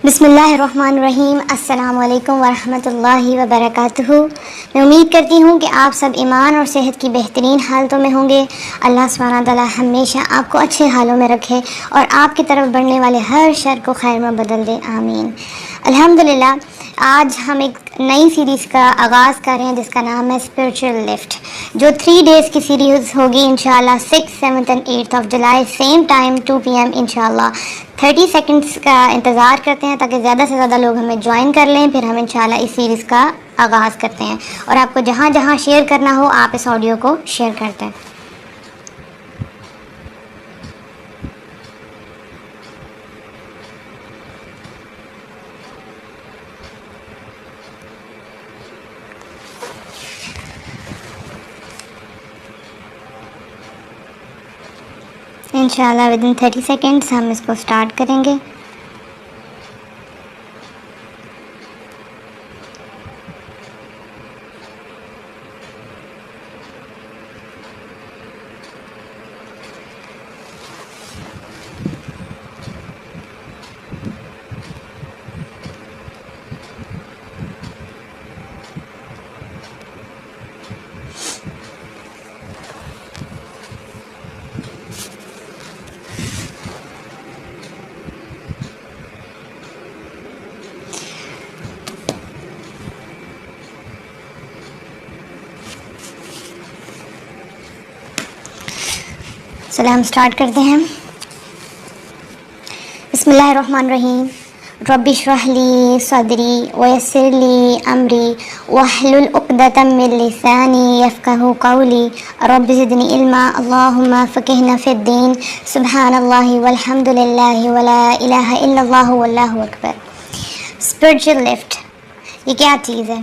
بسم اللہ الرحمن الرحیم. السلام علیکم ورحمۃ اللہ وبرکاتہ. میں امید کرتی ہوں کہ آپ سب ایمان اور صحت کی بہترین حالتوں میں ہوں گے. اللہ سبحانہ تعالیٰ ہمیشہ آپ کو اچھے حالوں میں رکھے اور آپ کی طرف بڑھنے والے ہر شر کو خیر میں بدل دے. آمین. الحمدللہ آج ہم ایک نئی سیریز کا آغاز کر رہے ہیں جس کا نام ہے اسپرچل لفٹ، جو 3 days کی سیریز ہوگی انشاءاللہ 6, 7 and 8 of July same time 2 PM انشاءاللہ. 30 seconds کا انتظار کرتے ہیں تاکہ زیادہ سے زیادہ لوگ ہمیں جوائن کر لیں. پھر ہم انشاءاللہ اس سیریز کا آغاز کرتے ہیں اور آپ کو جہاں جہاں شیئر کرنا ہو آپ اس آڈیو کو شیئر کرتے ہیں. انشاءاللہ ودن 30 seconds ہم اس کو سٹارٹ کریں گے. چلے ہم سٹارٹ کرتے ہیں. بسم اللہ الرحمن الرحیم. رب اشرح لی صدری ویسر لی امری واحلل عقدۃ من لسانی یفقہوا قولی. رب زدنی علما. اللہم فقہنا فی الدین. سبحان اللہ والحمد للہ ولا الہ الا اللہ واللہ اکبر. اسپرچل لفٹ یہ کیا چیز ہے؟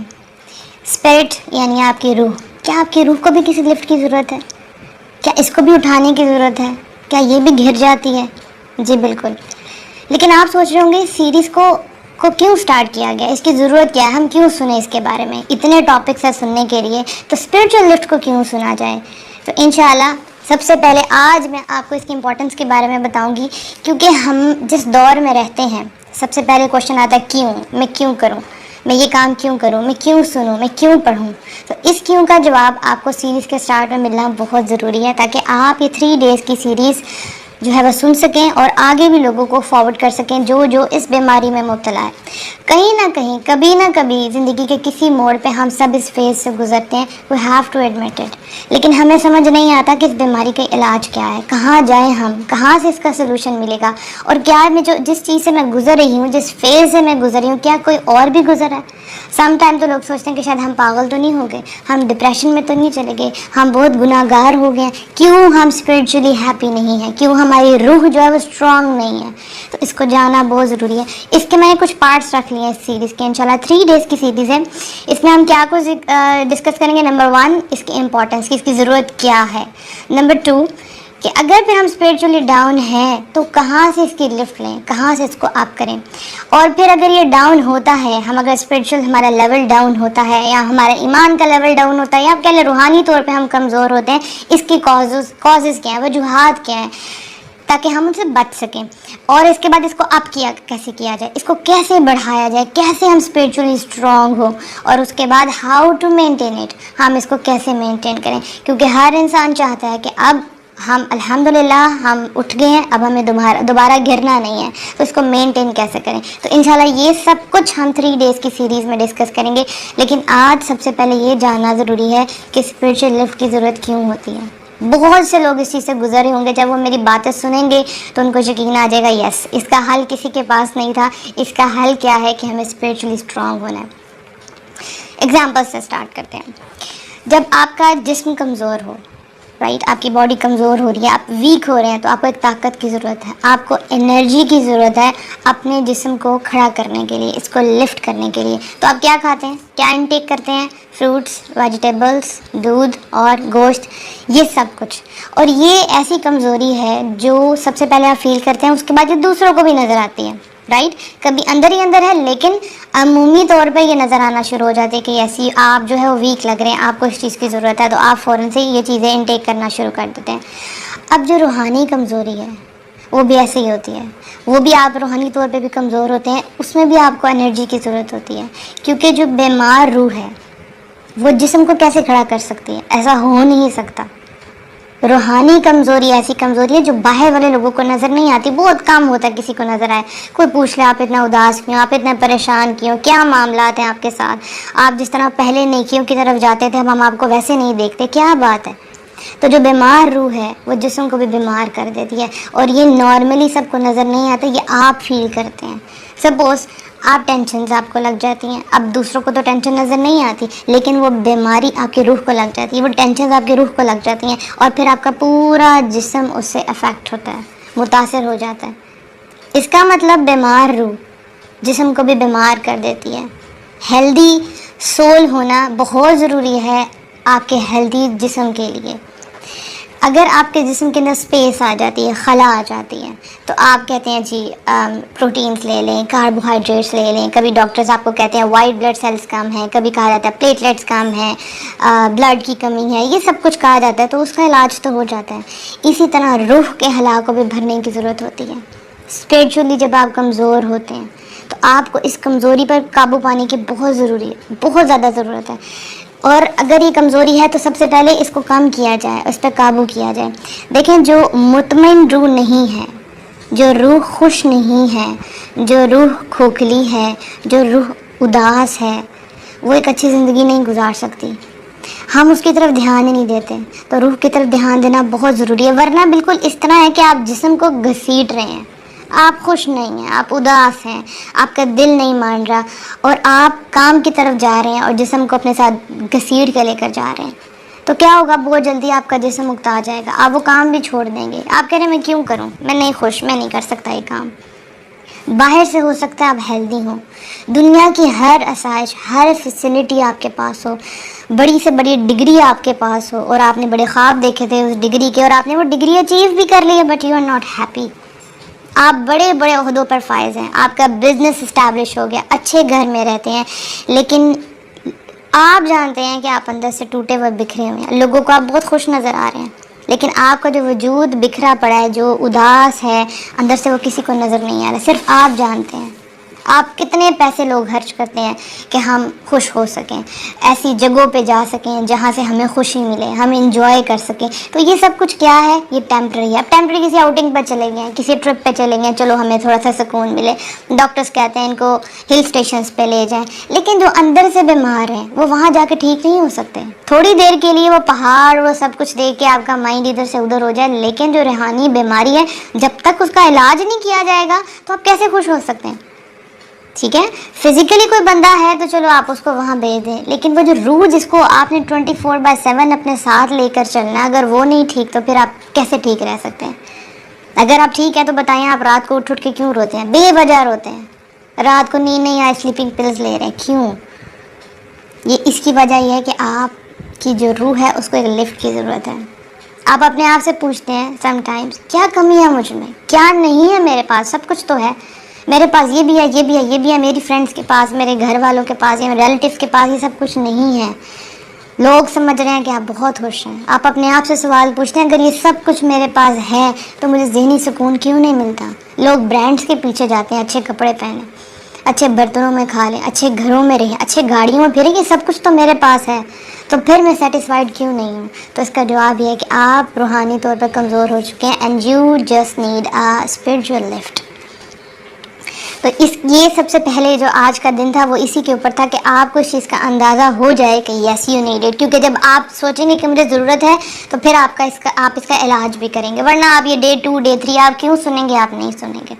اسپرٹ یعنی آپ کی روح. کیا آپ کی روح کو بھی کسی لفٹ کی ضرورت ہے؟ کیا اس کو بھی اٹھانے کی ضرورت ہے؟ کیا یہ بھی گر جاتی ہے؟ جی بالکل. لیکن آپ سوچ رہے ہوں گے سیریز کو کیوں سٹارٹ کیا گیا، اس کی ضرورت کیا ہے، ہم کیوں سنیں اس کے بارے میں، اتنے ٹاپکس ہیں سننے کے لیے، تو اسپرچل لفٹ کو کیوں سنا جائے. تو انشاءاللہ سب سے پہلے آج میں آپ کو اس کی امپورٹنس کے بارے میں بتاؤں گی، کیونکہ ہم جس دور میں رہتے ہیں سب سے پہلے کوشچن آتا ہے کیوں، میں کیوں کروں، میں یہ کام کیوں کروں، میں کیوں سنوں، میں کیوں پڑھوں. تو اس کیوں کا جواب آپ کو سیریز کے سٹارٹ میں ملنا بہت ضروری ہے تاکہ آپ یہ 3 days کی سیریز جو ہے وہ سن سکیں اور آگے بھی لوگوں کو فارورڈ کر سکیں جو اس بیماری میں مبتلا ہے. کہیں نہ کہیں کبھی نہ کبھی زندگی کے کسی موڑ پہ ہم سب اس فیز سے گزرتے ہیں. We have to admit it. لیکن ہمیں سمجھ نہیں آتا کہ اس بیماری کا علاج کیا ہے، کہاں جائیں ہم، کہاں سے اس کا سلوشن ملے گا، اور کیا میں جس چیز سے میں گزر رہی ہوں، جس فیز سے میں گزر رہی ہوں، کیا کوئی اور بھی گزر ہے. سم ٹائم تو لوگ سوچتے ہیں کہ شاید ہم پاگل تو نہیں ہو گئے، ہم ڈپریشن میں تو نہیں چلے گئے، ہم بہت گناہ گار ہو گئے، کیوں ہم اسپرچولی ہیپی نہیں ہیں، کیوں ہماری روح جو ہے وہ اسٹرانگ نہیں ہے. تو اس کو جاننا بہت ضروری ہے. اس کے میں نے کچھ پارٹس رکھ لیے ہیں اس سیریز کے. انشاءاللہ 3 days کی سیریز ہے. اس میں ہم کیا کچھ ڈسکس کریں گے. نمبر 1 اس کی امپورٹنس کی، اس کی ضرورت کیا ہے. نمبر 2 کہ اگر پھر ہم اسپرچولی ڈاؤن ہیں تو کہاں سے اس کی لفٹ لیں، کہاں سے اس کو اپ کریں. اور پھر اگر یہ ڈاؤن ہوتا ہے، ہم اگر اسپرچل ہمارا لیول ڈاؤن ہوتا ہے یا ہمارا ایمان کا لیول ڈاؤن ہوتا ہے یا آپ کہہ لیں روحانی طور پہ ہم کمزور ہوتے ہیں، اس کی کازز کیا ہیں، وجوہات کیا ہیں، تاکہ ہم ان سے بچ سکیں. اور اس کے بعد اس کو اپ کیسے کیا جائے، اس کو کیسے بڑھایا جائے، کیسے ہم اسپرچولی اسٹرانگ ہو. اور اس کے بعد ہاؤ ٹو مینٹین اٹ، ہم اس کو کیسے مینٹین کریں. کیونکہ ہر انسان چاہتا ہے کہ اب ہم الحمدللہ ہم اٹھ گئے ہیں، اب ہمیں دوبارہ گرنا نہیں ہے. تو اس کو مینٹین کیسے کریں. تو انشاءاللہ یہ سب کچھ ہم 3 days کی سیریز میں ڈسکس کریں گے. لیکن آج سب سے پہلے یہ جاننا ضروری ہے کہ اسپرچل لفٹ کی ضرورت کیوں ہوتی ہے. بہت سے لوگ اس چیز سے گزرے ہوں گے، جب وہ میری باتیں سنیں گے تو ان کو یقین آ جائے گا یس اس کا حل کسی کے پاس نہیں تھا. اس کا حل کیا ہے کہ ہمیں اسپرچولی اسٹرانگ ہونا ہے. ایگزامپل سے سٹارٹ کرتے ہیں. جب آپ کا جسم کمزور ہو، رائٹ، آپ کی باڈی کمزور ہو رہی ہے، آپ ویک ہو رہے ہیں، تو آپ کو ایک طاقت کی ضرورت ہے، آپ کو انرجی کی ضرورت ہے اپنے جسم کو کھڑا کرنے کے لیے، اس کو لفٹ کرنے کے لیے. تو آپ کیا کھاتے ہیں، کیا انٹیک کرتے ہیں؟ فروٹس، ویجیٹیبلس، دودھ اور گوشت، یہ سب کچھ. اور یہ ایسی کمزوری ہے جو سب سے پہلے آپ فیل کرتے ہیں، اس کے بعد یہ دوسروں کو بھی نظر آتی ہے، رائٹ. کبھی اندر ہی اندر ہے لیکن عمومی طور پہ یہ نظر آنا شروع ہو جاتی ہے کہ ایسی آپ جو ہے وہ ویک لگ رہے ہیں، آپ کو اس چیز کی ضرورت ہے، تو آپ فوراً سے یہ چیزیں انٹیک کرنا شروع کر دیتے ہیں. اب جو روحانی کمزوری ہے وہ بھی ایسے ہی ہوتی ہے. وہ بھی آپ روحانی طور پہ بھی کمزور ہوتے ہیں, اس میں بھی آپ کو انرجی کی ضرورت ہوتی ہے, کیونکہ جو بیمار روح ہے وہ جسم کو کیسے کھڑا کر سکتی ہے؟ ایسا ہو نہیں سکتا. روحانی کمزوری ایسی کمزوری ہے جو باہر والے لوگوں کو نظر نہیں آتی. بہت کم ہوتا ہے کسی کو نظر آئے, کوئی پوچھ لے آپ اتنا اداس کیوں, آپ اتنا پریشان کیوں, کیا معاملات ہیں آپ کے ساتھ, آپ جس طرح پہلے نیکیوں کی طرف جاتے تھے اب ہم آپ کو ویسے نہیں دیکھتے, کیا بات ہے؟ تو جو بیمار روح ہے وہ جسم کو بھی بیمار کر دیتی ہے, اور یہ نارملی سب کو نظر نہیں آتا, یہ آپ فیل کرتے ہیں. سپوز آپ ٹینشنز آپ کو لگ جاتی ہیں, اب دوسروں کو تو ٹینشن نظر نہیں آتی, لیکن وہ بیماری آپ کی روح کو لگ جاتی ہے, وہ ٹینشنز آپ کی روح کو لگ جاتی ہیں, اور پھر آپ کا پورا جسم اس سے افیکٹ ہوتا ہے, متاثر ہو جاتا ہے. اس کا مطلب بیمار روح جسم کو بھی بیمار کر دیتی ہے. ہیلدی سول ہونا بہت ضروری ہے آپ کے ہیلدی جسم کے لیے. اگر آپ کے جسم کے اندر اسپیس آ جاتی ہے, خلا آ جاتی ہے, تو آپ کہتے ہیں جی پروٹینز لے لیں, کاربوہائیڈریٹس لے لیں. کبھی ڈاکٹرز آپ کو کہتے ہیں وائٹ بلڈ سیلز کم ہیں, کبھی کہا جاتا ہے پلیٹلیٹس کم ہیں, بلڈ کی کمی ہے, یہ سب کچھ کہا جاتا ہے, تو اس کا علاج تو ہو جاتا ہے. اسی طرح روح کے خلا کو بھی بھرنے کی ضرورت ہوتی ہے. اسپریچولی جب آپ کمزور ہوتے ہیں تو آپ کو اس کمزوری پر قابو پانے کی بہت ضروری ہے, بہت زیادہ ضرورت ہے. اور اگر یہ کمزوری ہے تو سب سے پہلے اس کو کم کیا جائے, اس پہ قابو کیا جائے. دیکھیں, جو مطمئن روح نہیں ہے, جو روح خوش نہیں ہے, جو روح کھوکھلی ہے, جو روح اداس ہے, وہ ایک اچھی زندگی نہیں گزار سکتی. ہم اس کی طرف دھیان ہی نہیں دیتے, تو روح کی طرف دھیان دینا بہت ضروری ہے. ورنہ بالکل اس طرح ہے کہ آپ جسم کو گھسیٹ رہے ہیں, آپ خوش نہیں ہیں, آپ اداس ہیں, آپ کا دل نہیں مان رہا, اور آپ کام کی طرف جا رہے ہیں اور جسم کو اپنے ساتھ گھسیٹ کے لے کر جا رہے ہیں. تو کیا ہوگا, بہت جلدی آپ کا جسم اکتا جائے گا, آپ وہ کام بھی چھوڑ دیں گے. آپ کہہ رہے ہیں میں کیوں کروں, میں نہیں خوش, میں نہیں کر سکتا یہ کام. باہر سے ہو سکتا ہے آپ ہیلدی ہوں, دنیا کی ہر آسائش, ہر فیسلٹی آپ کے پاس ہو, بڑی سے بڑی ڈگری آپ کے پاس ہو, اور آپ نے بڑے خواب دیکھے تھے اس ڈگری کے, اور آپ نے وہ ڈگری اچیو بھی کر لی ہے, but you are not happy. آپ بڑے بڑے عہدوں پر فائز ہیں, آپ کا بزنس اسٹیبلش ہو گیا, اچھے گھر میں رہتے ہیں, لیکن آپ جانتے ہیں کہ آپ اندر سے ٹوٹے ہوئے بکھرے ہوئے ہیں. لوگوں کو آپ بہت خوش نظر آ رہے ہیں, لیکن آپ کا جو وجود بکھرا پڑا ہے, جو اداس ہے اندر سے, وہ کسی کو نظر نہیں آ رہا. صرف آپ جانتے ہیں. آپ کتنے پیسے لوگ خرچ کرتے ہیں کہ ہم خوش ہو سکیں, ایسی جگہوں پہ جا سکیں جہاں سے ہمیں خوشی ملے, ہم انجوائے کر سکیں. تو یہ سب کچھ کیا ہے, یہ ٹیمپرری ہے. اب ٹیمپرری کسی آؤٹنگ پر چلے گئے ہیں, کسی ٹرپ پہ چلے گئے ہیں, چلو ہمیں تھوڑا سا سکون ملے, ڈاکٹرز کہتے ہیں ان کو ہل اسٹیشنز پہ لے جائیں, لیکن جو اندر سے بیمار ہیں وہ وہاں جا کے ٹھیک نہیں ہو سکتے. تھوڑی دیر کے لیے وہ پہاڑ, وہ سب کچھ دیکھ کے آپ کا مائنڈ ادھر سے ادھر ہو جائے, لیکن جو روحانی بیماری ہے, جب تک اس کا علاج نہیں کیا جائے گا تو آپ کیسے خوش ہو سکتے ہیں؟ ٹھیک ہے, فزیکلی کوئی بندہ ہے تو چلو آپ اس کو وہاں بھیج دیں, لیکن وہ جو روح جس کو آپ نے 24/7 اپنے ساتھ لے کر چلنا, اگر وہ نہیں ٹھیک تو پھر آپ کیسے ٹھیک رہ سکتے ہیں؟ اگر آپ ٹھیک ہیں تو بتائیں, آپ رات کو اٹھ کے کیوں روتے ہیں, بے وجہ روتے ہیں, رات کو نیند نہیں آئے, سلیپنگ پلز لے رہے ہیں, کیوں؟ یہ اس کی وجہ یہ ہے کہ آپ کی جو روح ہے اس کو ایک لفٹ کی ضرورت ہے. آپ اپنے آپ سے پوچھتے ہیں سم ٹائمز, کیا کمی ہے مجھ میں, کیا نہیں ہے میرے پاس؟ سب کچھ تو ہے میرے پاس, یہ بھی ہے, یہ بھی ہے, یہ بھی ہے. میری فرینڈس کے پاس, میرے گھر والوں کے پاس, یا ریلیٹیوز کے پاس یہ سب کچھ نہیں ہے. لوگ سمجھ رہے ہیں کہ آپ بہت خوش ہیں. آپ اپنے آپ سے سوال پوچھتے ہیں, اگر یہ سب کچھ میرے پاس ہے تو مجھے ذہنی سکون کیوں نہیں ملتا؟ لوگ برانڈس کے پیچھے جاتے ہیں, اچھے کپڑے پہنیں, اچھے برتنوں میں کھا لیں, اچھے گھروں میں رہیں, اچھے گاڑیوں میں پھریں, یہ سب کچھ تو میرے پاس ہے, تو پھر میں سیٹسفائیڈ کیوں نہیں ہوں؟ تو اس کا جواب یہ ہے کہ آپ روحانی طور پر کمزور ہو چکے ہیں, and you just need a spiritual lift. تو یہ سب سے پہلے جو آج کا دن تھا وہ اسی کے اوپر تھا کہ آپ کو اس چیز کا اندازہ ہو جائے کہ یس یو نیڈ اٹ. کیونکہ جب آپ سوچیں گے کہ مجھے ضرورت ہے تو پھر آپ اس کا علاج بھی کریں گے, ورنہ آپ یہ Day 2 Day 3 آپ کیوں سنیں گے؟ آپ نہیں سنیں گے.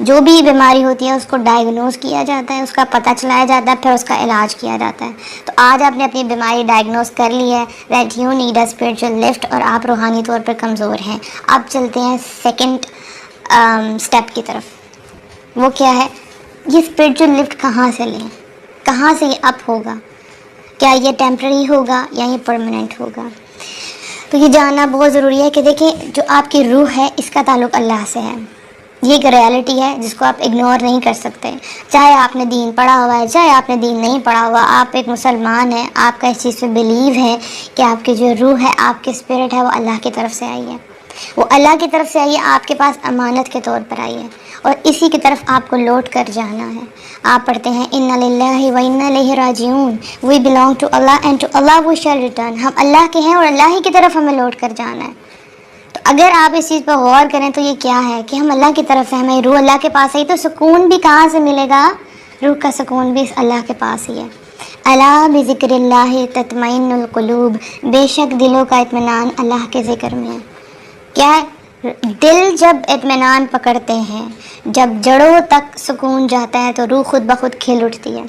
جو بھی بیماری ہوتی ہے اس کو ڈائگنوز کیا جاتا ہے, اس کا پتہ چلایا جاتا ہے, پھر اس کا علاج کیا جاتا ہے. تو آج آپ نے اپنی بیماری ڈائگنوز کر لی ہے, that you need a spiritual lift, اور آپ روحانی طور پر کمزور ہیں. اب چلتے ہیں سیکنڈ اسٹیپ کی طرف. وہ کیا ہے؟ یہ اسپرچوئل لفٹ کہاں سے لیں, کہاں سے یہ اپ ہوگا؟ کیا یہ ٹیمپرری ہوگا یا یہ پرماننٹ ہوگا؟ تو یہ جاننا بہت ضروری ہے کہ دیکھیں, جو آپ کی روح ہے اس کا تعلق اللہ سے ہے. یہ ایک ریالٹی ہے جس کو آپ اگنور نہیں کر سکتے, چاہے آپ نے دین پڑھا ہوا ہے, چاہے آپ نے دین نہیں پڑھا ہوا. آپ ایک مسلمان ہیں, آپ کا اس چیز پہ بلیو ہے کہ آپ کی جو روح ہے, آپ کی اسپرٹ ہے, وہ اللہ کی طرف سے آئی ہے. وہ اللہ کی طرف سے آئی ہے، آپ کے پاس امانت کے طور پر آئی ہے، اور اسی کی طرف آپ کو لوٹ کر جانا ہے۔ آپ پڑھتے ہیں اِنَّا لِلَّهِ وَإِنَّا إِلَيْهِ رَاجِعُونَ، we belong to Allah and to Allah we shall return, ہم اللہ کے ہیں اور اللہ ہی کی طرف ہمیں لوٹ کر جانا ہے۔ تو اگر آپ اس چیز پر غور کریں تو یہ کیا ہے کہ ہم اللہ کی طرف ہیں، ہمیں روح اللہ کے پاس ہے، تو سکون بھی کہاں سے ملے گا؟ روح کا سکون بھی اللہ کے پاس ہی ہے۔ الا بذکر اللہ تطمئن القلوب، بے شک دلوں کا اطمینان اللہ کے ذکر میں ہے۔ کیا ہے؟ دل جب اطمینان پکڑتے ہیں، جب جڑوں تک سکون جاتا ہے تو روح خود بخود کھل اٹھتی ہے۔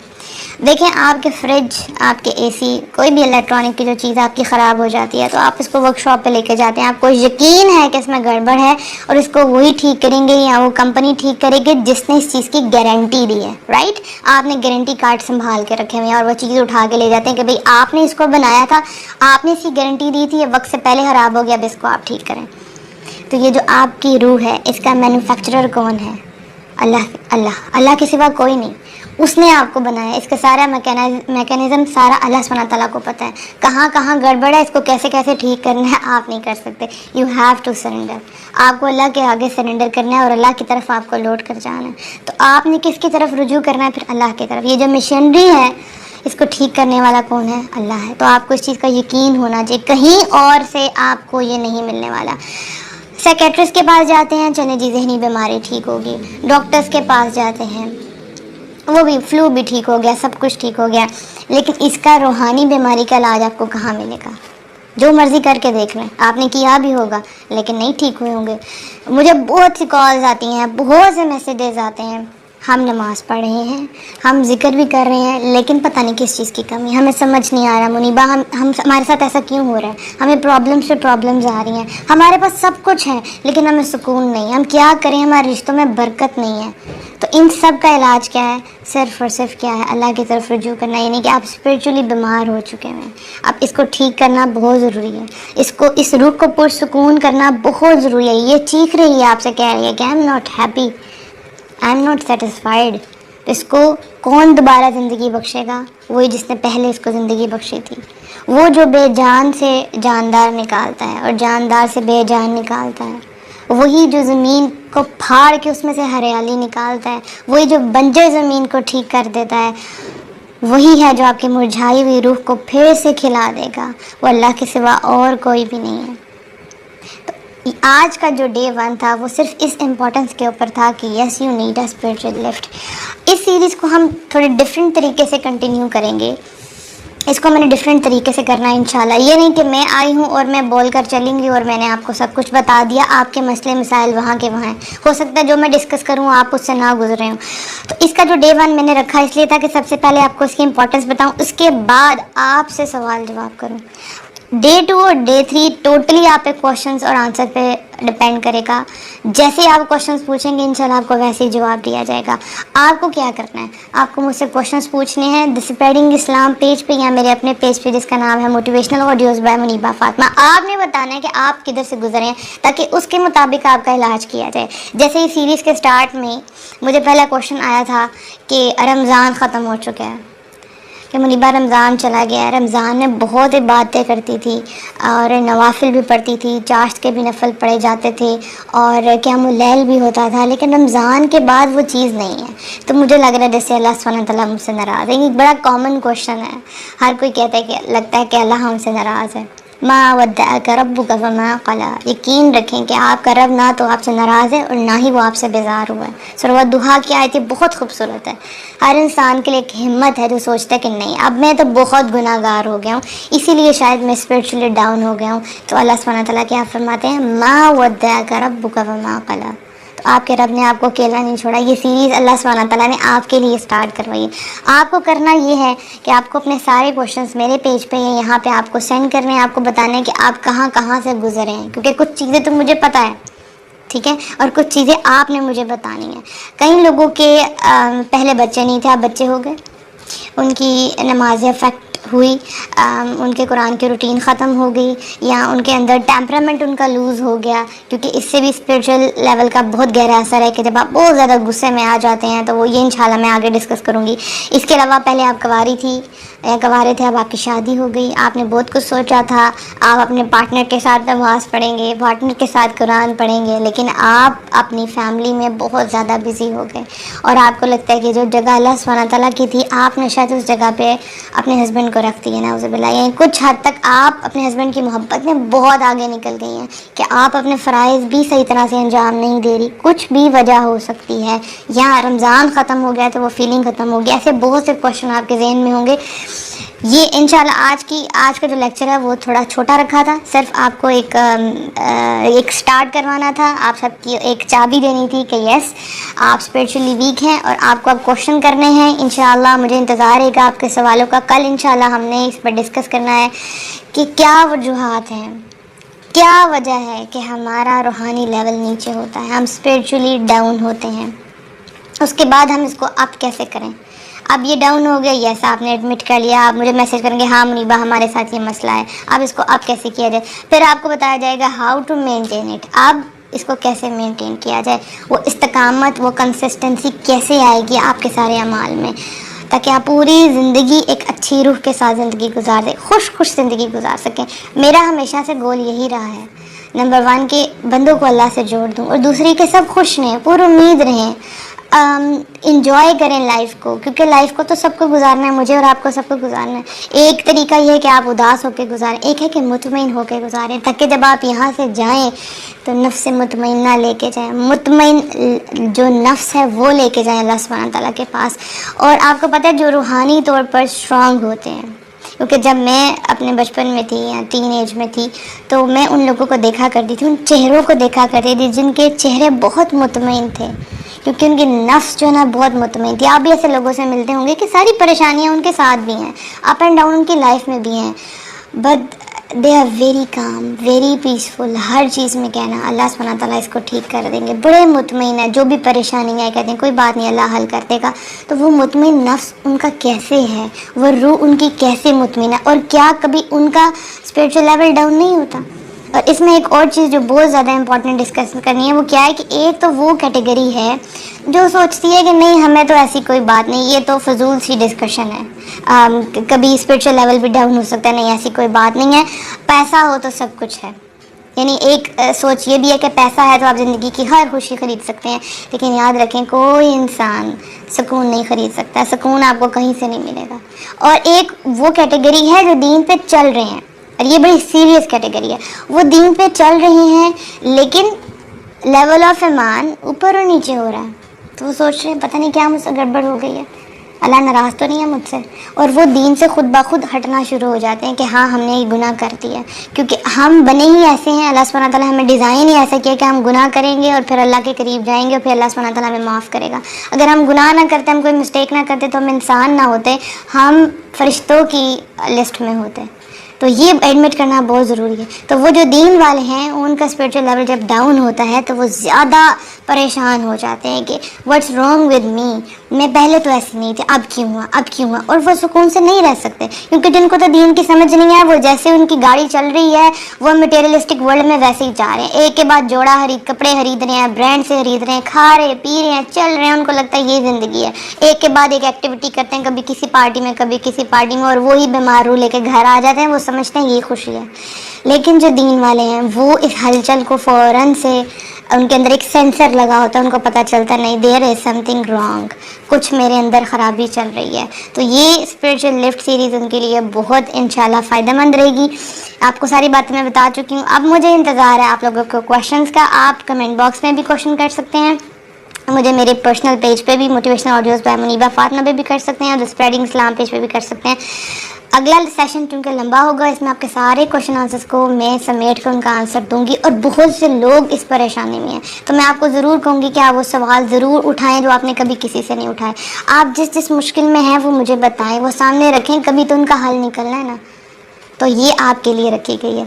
دیکھیں آپ کے فریج، آپ کے اے سی، کوئی بھی الیکٹرانک کی جو چیز آپ کی خراب ہو جاتی ہے تو آپ اس کو ورک شاپ پہ لے کے جاتے ہیں، آپ کو یقین ہے کہ اس میں گڑبڑ ہے اور اس کو وہی ٹھیک کریں گے یا وہ کمپنی ٹھیک کرے گی جس نے اس چیز کی گارنٹی دی ہے، رائٹ؟ آپ نے گارنٹی کارڈ سنبھال کے رکھے ہوئے ہیں اور وہ چیز اٹھا کے لے جاتے ہیں کہ بھئی آپ نے اس کو بنایا تھا، آپ نے اس کی گارنٹی دی تھی، یہ وقت سے پہلے خراب ہو گیا، اب اس کو آپ ٹھیک کریں۔ تو یہ جو آپ کی روح ہے اس کا مینوفیکچرر کون ہے؟ اللہ کے سوا کوئی نہیں، اس نے آپ کو بنایا، اس کا سارا میکینزم سارا اللہ سبحانہ تعالیٰ کو پتہ ہے، کہاں کہاں گڑبڑ ہے، اس کو کیسے کیسے ٹھیک کرنا ہے آپ نہیں کر سکتے۔ یو ہیو ٹو سرنڈر، آپ کو اللہ کے آگے سرنڈر کرنا ہے اور اللہ کی طرف آپ کو لوٹ کر جانا ہے۔ تو آپ نے کس کی طرف رجوع کرنا ہے؟ پھر اللہ کی طرف۔ یہ جو مشینری ہے اس کو ٹھیک کرنے والا کون ہے؟ اللہ ہے۔ تو آپ کو اس چیز کا یقین ہونا چاہیے، کہیں اور سے آپ کو یہ نہیں ملنے والا۔ سائیکیٹرسٹ کے پاس جاتے ہیں، چلیں جی ذہنی بیماری ٹھیک ہوگی، ڈاکٹرز کے پاس جاتے ہیں، وہ بھی فلو بھی ٹھیک ہو گیا، سب کچھ ٹھیک ہو گیا، لیکن اس کا روحانی بیماری کا علاج آپ کو کہاں ملے گا؟ جو مرضی کر کے دیکھ لیں، آپ نے کیا بھی ہوگا لیکن نہیں ٹھیک ہوئے ہوں گے۔ مجھے بہت سی کالز آتی ہیں، بہت سے میسیجز آتے ہیں، ہم نماز پڑھ رہے ہیں، ہم ذکر بھی کر رہے ہیں، لیکن پتہ نہیں کس چیز کی کمی، ہمیں سمجھ نہیں آ رہا منیبہ، ہمارے ساتھ ایسا کیوں ہو رہا ہے؟ ہمیں پرابلمس پہ پرابلمز آ رہی ہیں، ہمارے پاس سب کچھ ہے لیکن ہمیں سکون نہیں، ہم کیا کریں؟ ہمارے رشتوں میں برکت نہیں ہے۔ تو ان سب کا علاج کیا ہے؟ صرف اور صرف کیا ہے؟ اللہ کی طرف رجوع کرنا، یعنی کہ آپ اسپریچولی بیمار ہو چکے ہیں، اب اس کو ٹھیک کرنا بہت ضروری ہے، اس روح کو پرسکون کرنا بہت ضروری ہے۔ یہ چیخ رہی ہے آپ سے، کہہ رہی ہے کہ I am not happy, I am not satisfied. اس کو کون دوبارہ زندگی بخشے گا؟ وہی جس نے پہلے اس کو زندگی بخشی تھی، وہ جو بے جان سے جاندار نکالتا ہے اور جاندار سے بے جان نکالتا ہے، وہی جو زمین کو پھاڑ کے اس میں سے ہریالی نکالتا ہے، وہی جو بنجر زمین کو ٹھیک کر دیتا ہے، وہی ہے جو آپ کی مرجھائی ہوئی روح کو پھر سے کھلا دے گا، وہ اللہ کے سوا اور کوئی بھی نہیں ہے۔ تو آج کا جو ڈے 1 تھا وہ صرف اس امپورٹنس کے اوپر تھا کہ yes you need a spiritual lift. اس سیریز کو ہم تھوڑے ڈفرینٹ طریقے سے کنٹینیو کریں گے، اس کو میں نے ڈفرینٹ طریقے سے کرنا ہے انشاءاللہ۔ یہ نہیں کہ میں آئی ہوں اور میں بول کر چلیں گی اور میں نے آپ کو سب کچھ بتا دیا، آپ کے مسئلے مسائل وہاں کے وہاں ہیں، ہو سکتا ہے جو میں ڈسکس کروں آپ اس سے نہ گزرے ہوں۔ تو اس کا جو ڈے 1 میں نے رکھا اس لیے تھا کہ سب سے پہلے آپ کو اس کی امپورٹنس بتاؤں، اس کے بعد آپ سے سوال جواب کروں۔ ڈے 2 اور ڈے 3 ٹوٹلی آپ کے کوشچنس اور آنسر پہ ڈپینڈ کرے گا، جیسے آپ کوشچنس پوچھیں گے انشاءاللہ آپ کو ویسے ہی جواب دیا جائے گا۔ آپ کو کیا کرنا ہے؟ آپ کو مجھ سے کوشچنس پوچھنے ہیں دی اسپریڈنگ اسلام پیج پہ یا میرے اپنے پیج پہ جس کا نام ہے motivational audios by Muniba Fatima. آپ نے بتانا ہے کہ آپ کدھر سے گزرے ہیں تاکہ اس کے مطابق آپ کا علاج کیا جائے۔ جیسے اس سیریز کے سٹارٹ میں مجھے پہلا کوشچن آیا تھا کہ رمضان ختم ہو چکا ہے، کہ منیبہ رمضان چلا گیا ہے، رمضان میں بہت عبادتیں کرتی تھی اور نوافل بھی پڑھتی تھی، چاشت کے بھی نفل پڑھے جاتے تھے اور قیام اللیل بھی ہوتا تھا، لیکن رمضان کے بعد وہ چیز نہیں ہے۔ تو مجھے لگ رہا ہے جیسے اللہ سبحانہ تعالیٰ مجھ سے ناراض ہے۔ ایک بڑا کامن کوشچن ہے، ہر کوئی کہتا ہے کہ لگتا ہے کہ اللہ ہم سے ناراض ہے۔ ما ودعک ربک وما قلی، یقین رکھیں کہ آپ کا رب نہ تو آپ سے ناراض ہے اور نہ ہی وہ آپ سے بیزار ہوا ہے۔ سورہ دہا کی آیت بہت خوبصورت ہے، ہر انسان کے لیے ایک ہمت ہے جو سوچتا ہے کہ نہیں اب میں تو بہت گناہ گار ہو گیا ہوں، اسی لیے شاید میں اسپرچولی ڈاؤن ہو گیا ہوں۔ تو اللہ سبحانہ تعالیٰ کیا فرماتے ہیں؟ ما ودعک ربک وما قلی، تو آپ کے رب نے آپ کو اکیلا نہیں چھوڑا۔ یہ سیریز اللہ سبحانہ تعالیٰ نے آپ کے لیے سٹارٹ کروائی ہے۔ آپ کو کرنا یہ ہے کہ آپ کو اپنے سارے کوشچنس میرے پیج پہ ہیں، یہاں پہ آپ کو سینڈ کرنے ہیں، آپ کو بتانا ہے کہ آپ کہاں کہاں سے گزرے ہیں، کیونکہ کچھ چیزیں تو مجھے پتہ ہے، ٹھیک ہے، اور کچھ چیزیں آپ نے مجھے بتانی ہیں۔ کئی لوگوں کے پہلے بچے نہیں تھے، اب بچے ہو گئے، ان کی نمازیں افیکٹ ہوئی، ان کے قرآن کی روٹین ختم ہو گئی، یا ان کے اندر ٹیمپرامنٹ ان کا لوز ہو گیا، کیونکہ اس سے بھی اسپریچول لیول کا بہت گہرا اثر ہے کہ جب آپ بہت زیادہ غصے میں آ جاتے ہیں تو وہ یہ انشاءاللہ میں آگے ڈسکس کروں گی۔ اس کے علاوہ پہلے آپ کنواری تھی یا گنوارے تھے، اب آپ کی شادی ہو گئی، آپ نے بہت کچھ سوچا تھا، آپ اپنے پارٹنر کے ساتھ نماز پڑھیں گے، پارٹنر کے ساتھ قرآن پڑھیں گے، لیکن آپ اپنی فیملی میں بہت زیادہ بزی ہو گئے اور آپ کو لگتا ہے کہ جو جگہ اللہ سبحانہ تعالیٰ کی تھی آپ نے شاید اس جگہ پہ اپنے ہسبینڈ کو رکھ دی ہے، نعوذ باللہ. یعنی کچھ حد تک آپ اپنے ہسبینڈ کی محبت میں بہت آگے نکل گئی ہیں کہ آپ اپنے فرائض بھی صحیح طرح سے انجام نہیں دے رہی. کچھ بھی وجہ ہو سکتی ہے، یا رمضان ختم ہو گیا تو وہ فیلنگ ختم ہو گیا، ایسے بہت سے کوشچن آپ کے ذہن میں ہوں گے. یہ انشاءاللہ آج کا جو لیکچر ہے وہ تھوڑا چھوٹا رکھا تھا، صرف آپ کو ایک سٹارٹ کروانا تھا، آپ سب کی ایک چابی دینی تھی کہ یس آپ اسپرچولی ویک ہیں اور آپ کو اب کوشچن کرنے ہیں. انشاءاللہ مجھے انتظار ہے کہ آپ کے سوالوں کا. کل انشاءاللہ ہم نے اس پر ڈسکس کرنا ہے کہ کیا وجوہات ہیں، کیا وجہ ہے کہ ہمارا روحانی لیول نیچے ہوتا ہے، ہم اسپرچولی ڈاؤن ہوتے ہیں. اس کے بعد ہم اس کو اپ کیسے کریں. اب یہ ڈاؤن ہو گیا، یس آپ نے ایڈمٹ کر لیا، آپ مجھے میسج کریں گے ہاں منیبہ ہمارے ساتھ یہ مسئلہ ہے، اب اس کو اپ کیسے کیا جائے. پھر آپ کو بتایا جائے گا ہاؤ ٹو مینٹین اٹ، اب اس کو کیسے مینٹین کیا جائے، وہ استقامت، وہ کنسسٹنسی کیسے آئے گی آپ کے سارے اعمال میں، تاکہ آپ پوری زندگی ایک اچھی روح کے ساتھ زندگی گزار دیں، خوش زندگی گزار سکیں. میرا ہمیشہ سے گول یہی رہا ہے، نمبر 1 کہ بندوں کو اللہ سے جوڑ دوں، اور دوسری کہ سب خوش رہیں، پر امید رہیں، انجوائے کریں لائف کو، کیونکہ لائف کو تو سب کو گزارنا ہے، مجھے اور آپ کو سب کو گزارنا ہے. ایک طریقہ یہ ہے کہ آپ اداس ہو کے گزاریں، ایک ہے کہ مطمئن ہو کے گزاریں، تاکہ جب آپ یہاں سے جائیں تو نفس مطمئنہ لے کے جائیں، مطمئن جو نفس ہے وہ لے کے جائیں اللہ سبحانہ تعالیٰ کے پاس. اور آپ کو پتہ ہے جو روحانی طور پر اسٹرانگ ہوتے ہیں، کیونکہ جب میں اپنے بچپن میں تھی یا ٹین ایج میں تھی تو میں ان لوگوں کو دیکھا کرتی تھی، ان چہروں کو دیکھا کرتی تھی جن کے چہرے بہت مطمئن تھے، کیونکہ ان کی نفس جو ہے نا بہت مطمئن تھی. آپ بھی ایسے لوگوں سے ملتے ہوں گے کہ ساری پریشانیاں ان کے ساتھ بھی ہیں، اپ اینڈ ڈاؤن ان کی لائف میں بھی ہیں، but they are very calm, very peaceful. ہر چیز میں کہنا اللہ سبحانہ تعالیٰ اس کو ٹھیک کر دیں گے، بڑے مطمئن ہیں، جو بھی پریشانی ہے کہتے ہیں کوئی بات نہیں اللہ حل کر دے گا. تو وہ مطمئن نفس ان کا کیسے ہے، وہ روح ان کی کیسے مطمئن ہے، اور کیا کبھی ان کا اسپرچل لیول ڈاؤن نہیں ہوتا. اور اس میں ایک اور چیز جو بہت زیادہ امپورٹنٹ ڈسکس کرنی ہے وہ کیا ہے کہ ایک تو وہ کیٹیگری ہے جو سوچتی ہے کہ نہیں ہمیں تو ایسی کوئی بات نہیں، یہ تو فضول سی ڈسکشن ہے، کبھی اسپرچل لیول بھی ڈاؤن ہو سکتا ہے، نہیں ایسی کوئی بات نہیں ہے، پیسہ ہو تو سب کچھ ہے. یعنی ایک سوچ یہ بھی ہے کہ پیسہ ہے تو آپ زندگی کی ہر خوشی خرید سکتے ہیں، لیکن یاد رکھیں کوئی انسان سکون نہیں خرید سکتا، سکون آپ کو کہیں سے نہیں ملے گا. اور ایک وہ کیٹیگری ہے جو دین پہ چل رہے ہیں، اور یہ بڑی سیریس کیٹیگری ہے، وہ دین پہ چل رہے ہیں لیکن لیول آف ایمان اوپر اور نیچے ہو رہا ہے، تو وہ سوچ رہے ہیں پتہ نہیں کیا مجھ سے گڑبڑ ہو گئی ہے، اللہ ناراض تو نہیں ہے مجھ سے، اور وہ دین سے خود بخود ہٹنا شروع ہو جاتے ہیں کہ ہاں ہم نے یہ گناہ کر دیا. کیونکہ ہم بنے ہی ایسے ہیں، اللہ سبحانہ تعالیٰ ہمیں ڈیزائن ہی ایسا کیا کہ ہم گناہ کریں گے اور پھر اللہ کے قریب جائیں گے اور پھر اللہ سبحانہ تعالیٰ ہمیں معاف کرے گا. اگر ہم گناہ نہ کرتے، ہم کوئی مسٹیک نہ کرتے تو ہم انسان نہ ہوتے، ہم فرشتوں کی لسٹ میں ہوتے. تو یہ ایڈمٹ کرنا بہت ضروری ہے. تو وہ جو دین والے ہیں ان کا اسپرچل لیول جب ڈاؤن ہوتا ہے تو وہ زیادہ پریشان ہو جاتے ہیں کہ واٹس رانگ ود می، میں پہلے تو ایسی نہیں تھی، اب کیوں ہوا، اور وہ سکون سے نہیں رہ سکتے. کیونکہ جن کو تو دین کی سمجھ نہیں ہے، وہ جیسے ان کی گاڑی چل رہی ہے وہ میٹیریلسٹک ورلڈ میں ویسے ہی جا رہے ہیں، ایک کے بعد جوڑا کپڑے خرید رہے ہیں، برانڈ سے خرید رہے ہیں، کھا رہے پی رہے ہیں، چل رہے ہیں، ان کو لگتا ہے یہ زندگی ہے. ایک کے بعد ایک ایکٹیویٹی کرتے ہیں، کبھی کسی پارٹی میں کبھی کسی پارٹی میں، اور وہی بیمار روح لے کے گھر آ جاتے ہیں، وہ سمجھتے ہیں یہ خوشی ہے. لیکن جو دین والے ہیں وہ اس ہلچل کو فوراً سے، ان کے اندر ایک سینسر لگا ہوتا ہے، ان کو پتہ چلتا نہیں دیر از سم تھنگ رانگ، کچھ میرے اندر خرابی چل رہی ہے. تو یہ اسپرچل لفٹ سیریز ان کے لیے بہت انشاءاللہ فائدہ مند رہے گی. آپ کو ساری باتیں میں بتا چکی ہوں، اب مجھے انتظار ہے آپ لوگوں کو کویشچنس کا. آپ کمنٹ باکس میں بھی کویشچن کر سکتے ہیں، مجھے میرے پرسنل پیج پہ بھی motivational audios by Muniba Fatima پہ بھی کر سکتے ہیں، اور اسپریڈنگ اسلام پیج پہ بھی کر سکتے ہیں. اگلا سیشن کیونکہ لمبا ہوگا، اس میں آپ کے سارے کویشچن آنسرس کو میں سمیٹ کر ان کا آنسر دوں گی، اور بہت سے لوگ اس پریشانی میں ہیں، تو میں آپ کو ضرور کہوں گی کہ آپ وہ سوال ضرور اٹھائیں جو آپ نے کبھی کسی سے نہیں اٹھائے. آپ جس مشکل میں ہیں وہ مجھے بتائیں، وہ سامنے رکھیں، کبھی تو ان کا حل نکلنا ہے نا. تو یہ آپ کے لیے رکھی گئی ہے.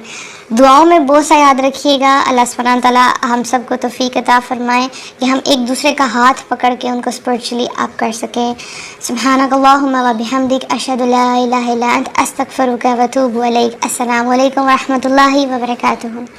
دعاؤں میں بہت سا یاد رکھیے گا. اللہ سبحانہ تعالیٰ ہم سب کو توفیق عطا فرمائے کہ ہم ایک دوسرے کا ہاتھ پکڑ کے ان کو اسپرچولی آپ کر سکیں. سبحانک اللہم و بحمدک، اشہد لا الہ الا انت، استغفرک و اتوب الیک. السلام علیکم و رحمۃ اللہ وبرکاتہ.